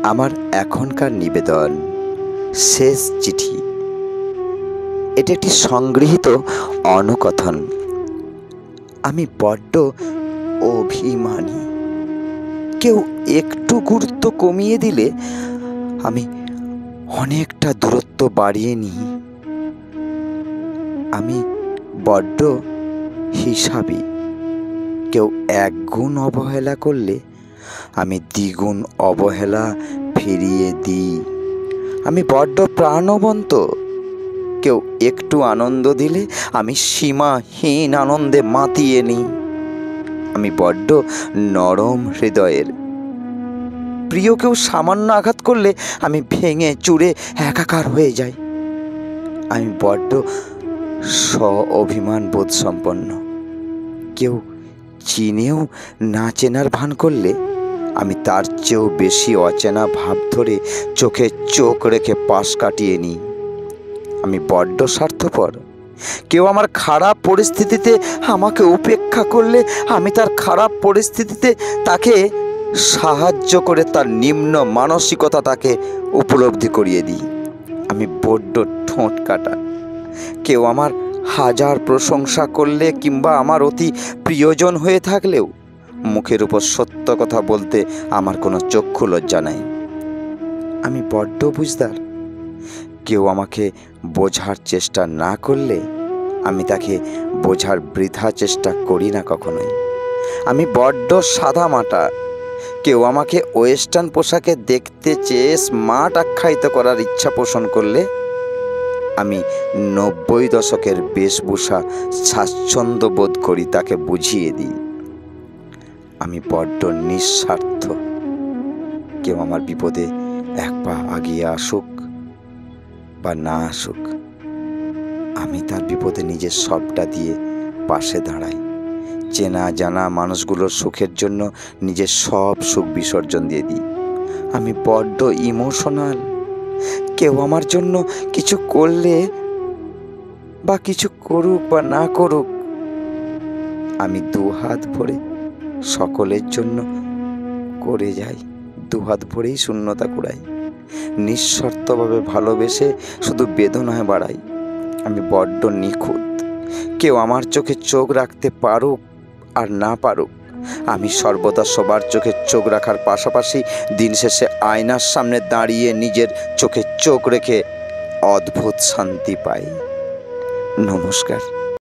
আমার এখনকার নিবেদন শেষ চিঠি। এটি একটি সংগৃহীত অনুকথন। আমি বড্ড অভিমানী। কেউ একটু গুরুত্ব কমিয়ে দিলে আমি অনেকটা দূরত্ব বাড়িয়ে নিই। আমি বড্ড হিসাবী। কেউ এক গুণ অবহেলা করলে আমি দ্বিগুণ অবহেলা ফিরিয়ে দিই। আমি বড্ড প্রাণবন্ত। কেউ একটু আনন্দ দিলে আমি সীমাহীন আনন্দে মাতিয়ে নিই। আমি বড্ড নরম হৃদয়ের। প্রিয় কেউ সামান্য আঘাত করলে আমি ভেঙে চুরে একাকার হয়ে যাই। আমি বড্ড স্ব-অভিমান বোধ সম্পন্ন। কেউ চিনেও না চেনার ভান করলে আমি তার চেয়েও বেশি অচেনা ভাব ধরে চোখে চোখ রেখে পাশ কাটিয়ে নিই। আমি বড্ড স্বার্থপর। কেউ আমার খারাপ পরিস্থিতিতে আমাকে উপেক্ষা করলে আমি তার খারাপ পরিস্থিতিতে তাকে সাহায্য করে তার নিম্ন মানসিকতা তাকে উপলব্ধি করিয়ে দিই। আমি বড্ড ঠোঁট কাটা। কেউ আমার হাজার প্রশংসা করলে কিংবা আমার অতি প্রিয়জন হয়ে থাকলেও মুখের উপর সত্য কথা বলতে আমার কোনো চক্ষু লজ্জা নাই। আমি বড্ড বুঝদার। কেউ আমাকে বোঝার চেষ্টা না করলে আমি তাকে বোঝার বৃথা চেষ্টা করি না কখনোই। আমি বড্ড সাদামাটা। কেউ আমাকে ওয়েস্টার্ন পোশাকে দেখতে চেয়ে স্মার্ট আখ্যায়িত করার ইচ্ছা পোষণ করলে আমি 90 দশকের বেশভূষা স্বাচ্ছন্দ্য বোধ করি তাকে বুঝিয়ে দিই। আমি বড্ড নিঃস্বার্থ। কেউ আমার বিপদে এক পা আগিয়ে আসুক বা না আসুক, আমি তার বিপদে নিজের সবটা দিয়ে পাশে দাঁড়াই। চেনা জানা মানুষগুলোর সুখের জন্য নিজের সব সুখ বিসর্জন দিয়ে দিই। আমি বড্ড ইমোশনাল। কেউ আমার জন্য কিছু করলে বা কিছু করুক বা না করুক, আমি দুহাত ভরে সকলের জন্য করে যাই। দুহাত ভরেই শূন্যতা কুড়াই। নিঃশর্তভাবে ভালোবেসে শুধু বেদনায় বাড়াই। আমি বড্ড নিখুঁত। কেউ আমার চোখে চোখ রাখতে পারুক আর না পারুক, আমি সর্বদা সবার চোখে চোখ রাখার পাশাপাশি দিন শেষে আয়নার সামনে দাঁড়িয়ে নিজের চোখে চোখ রেখে অদ্ভুত শান্তি পাই। নমস্কার।